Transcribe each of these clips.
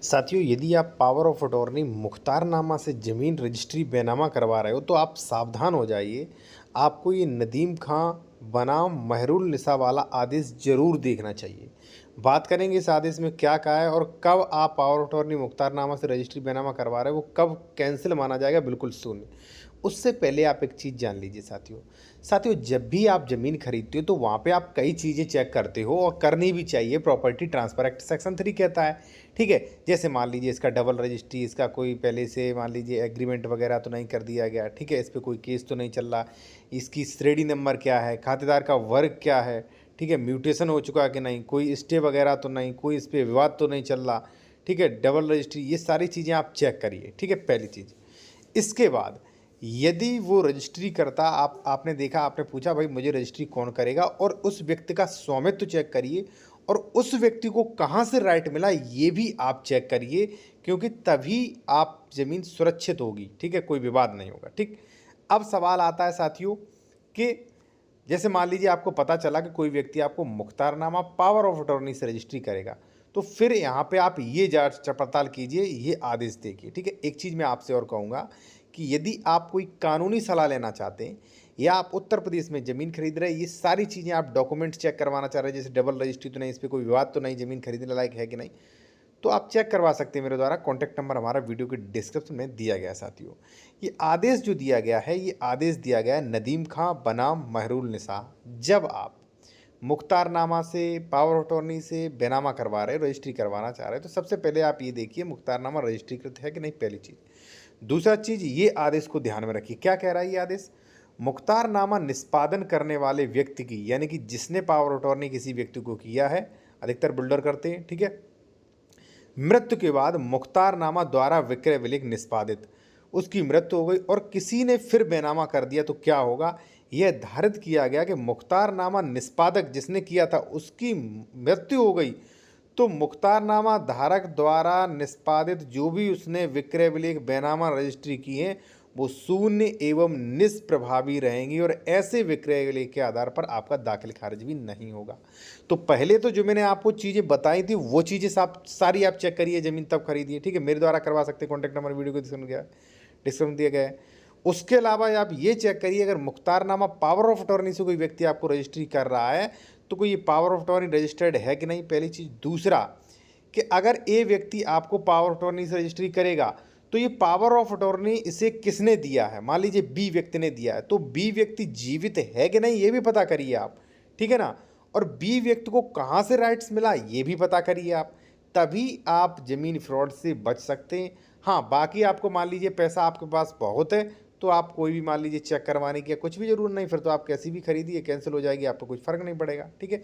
साथियों, यदि आप पावर ऑफ अटॉर्नी मुख्तारनामा से ज़मीन रजिस्ट्री बैनामा करवा रहे हो तो आप सावधान हो जाइए। आपको ये नदीम खां बनाम महरुल निसा वाला आदेश ज़रूर देखना चाहिए। बात करेंगे इस आदेश में क्या कहा है और कब आप पावर ऑफ अटॉर्नी मुख्तारनामा से रजिस्ट्री बैनामा करवा रहे हो, वो कब कैंसिल माना जाएगा, बिल्कुल शून्य। उससे पहले आप एक चीज़ जान लीजिए साथियों। साथियों, जब भी आप ज़मीन खरीदते हो तो वहाँ पे आप कई चीज़ें चेक करते हो और करनी भी चाहिए। प्रॉपर्टी ट्रांसफर एक्ट सेक्शन 3 कहता है, ठीक है। जैसे मान लीजिए इसका डबल रजिस्ट्री, इसका कोई पहले से मान लीजिए एग्रीमेंट वगैरह तो नहीं कर दिया गया, ठीक है। इस पर कोई केस तो नहीं चल रहा, इसकी श्रेणी नंबर क्या है, खातेदार का वर्ग क्या है, ठीक है। म्यूटेशन हो चुका है कि नहीं, कोई स्टे वगैरह तो नहीं, कोई इस पर विवाद तो नहीं चल रहा, ठीक है। डबल रजिस्ट्री, ये सारी चीज़ें आप चेक करिए, ठीक है, पहली चीज़। इसके बाद यदि वो रजिस्ट्री करता, आपने देखा, आपने पूछा भाई मुझे रजिस्ट्री कौन करेगा, और उस व्यक्ति का स्वामित्व चेक करिए और उस व्यक्ति को कहाँ से राइट मिला ये भी आप चेक करिए, क्योंकि तभी आप ज़मीन सुरक्षित होगी, ठीक है, कोई विवाद नहीं होगा, ठीक। अब सवाल आता है साथियों कि जैसे मान लीजिए आपको पता चला कि कोई व्यक्ति आपको मुख्तारनामा पावर ऑफ अटॉर्नी से रजिस्ट्री करेगा, तो फिर यहाँ पे आप ये जांच पड़ताल कीजिए, ये आदेश देखिए, ठीक है। एक चीज़ मैं आपसे और कहूँगा कि यदि आप कोई कानूनी सलाह लेना चाहते हैं या आप उत्तर प्रदेश में ज़मीन खरीद रहे हैं, ये सारी चीज़ें आप डॉक्यूमेंट्स चेक करवाना चाह रहे हैं, जैसे डबल रजिस्ट्री तो नहीं, इस पर कोई विवाद तो नहीं, ज़मीन खरीदने लायक है कि नहीं, तो आप चेक करवा सकते हैं मेरे द्वारा। कॉन्टैक्ट नंबर हमारा वीडियो के डिस्क्रिप्शन में दिया गया है साथियों। ये आदेश जो दिया गया है, ये आदेश दिया गया है नदीम खां बनाम महरुल निसा। जब आप मुख्तारनामा से, पावर ऑफ अटॉर्नी से बैनामा करवा रहे, रजिस्ट्री करवाना चाह रहे हैं, तो सबसे पहले आप ये देखिए मुख्तारनामा रजिस्ट्रीकृत है कि नहीं, पहली चीज़। दूसरा चीज़, ये आदेश को ध्यान में रखिए, क्या कह रहा है ये आदेश। मुख्तारनामा निष्पादन करने वाले व्यक्ति की, यानी कि जिसने पावर ऑफ अटॉर्नी किसी व्यक्ति को किया है, अधिकतर बिल्डर करते हैं, ठीक है, मृत्यु के बाद मुख्तारनामा द्वारा विक्रय विलेख निष्पादित, उसकी मृत्यु हो गई और किसी ने फिर बैनामा कर दिया तो क्या होगा, यह धारित किया गया कि मुख्तारनामा निष्पादक जिसने किया था उसकी मृत्यु हो गई तो मुख्तारनामा धारक द्वारा निष्पादित जो भी उसने विक्रय विलेख बैनामा रजिस्ट्री की है वो शून्य एवं निष्प्रभावी रहेंगी और ऐसे विक्रय विलेख के आधार पर आपका दाखिल खारिज भी नहीं होगा। तो पहले तो जो मैंने आपको चीज़ें बताई थी वो चीज़ें सारी आप चेक करिए, ज़मीन तब खरीदिए, ठीक है। मेरे द्वारा करवा सकते हैं, कॉन्टैक्ट नंबर वीडियो को डिस्क्रिप्शन दिया गया है। उसके अलावा आप ये चेक करिए, अगर मुख्तारनामा पावर ऑफ अटॉर्नी से कोई व्यक्ति आपको रजिस्ट्री कर रहा है तो कोई ये पावर ऑफ अटॉर्नी रजिस्टर्ड है कि नहीं, पहली चीज़। दूसरा कि अगर ए व्यक्ति आपको पावर ऑफ अटॉर्नी से रजिस्ट्री करेगा तो ये पावर ऑफ अटॉर्नी इसे किसने दिया है, मान लीजिए बी व्यक्ति ने दिया है, तो बी व्यक्ति जीवित है कि नहीं ये भी पता करिए आप, ठीक है ना। और बी व्यक्ति को कहाँ से राइट्स मिला ये भी पता करिए आप, तभी आप ज़मीन फ्रॉड से बच सकते हैं। हाँ, बाकी आपको मान लीजिए पैसा आपके पास बहुत है तो आप कोई भी मान लीजिए चेक करवाने की कुछ भी जरूरत नहीं, फिर तो आप कैसी भी खरीदिए, कैंसिल हो जाएगी, आपको कुछ फ़र्क नहीं पड़ेगा, ठीक है।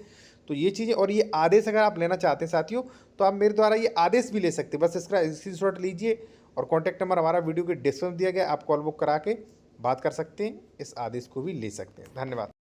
तो ये चीज़ें, और ये आदेश अगर आप लेना चाहते हैं साथियों तो आप मेरे द्वारा ये आदेश भी ले सकते हैं। बस इसका स्क्रीनशॉट लीजिए और कॉन्टैक्ट नंबर हमारा वीडियो के डिस्क्रिप्शन दिया गया, आप कॉल बुक करा के बात कर सकते हैं, इस आदेश को भी ले सकते हैं। धन्यवाद।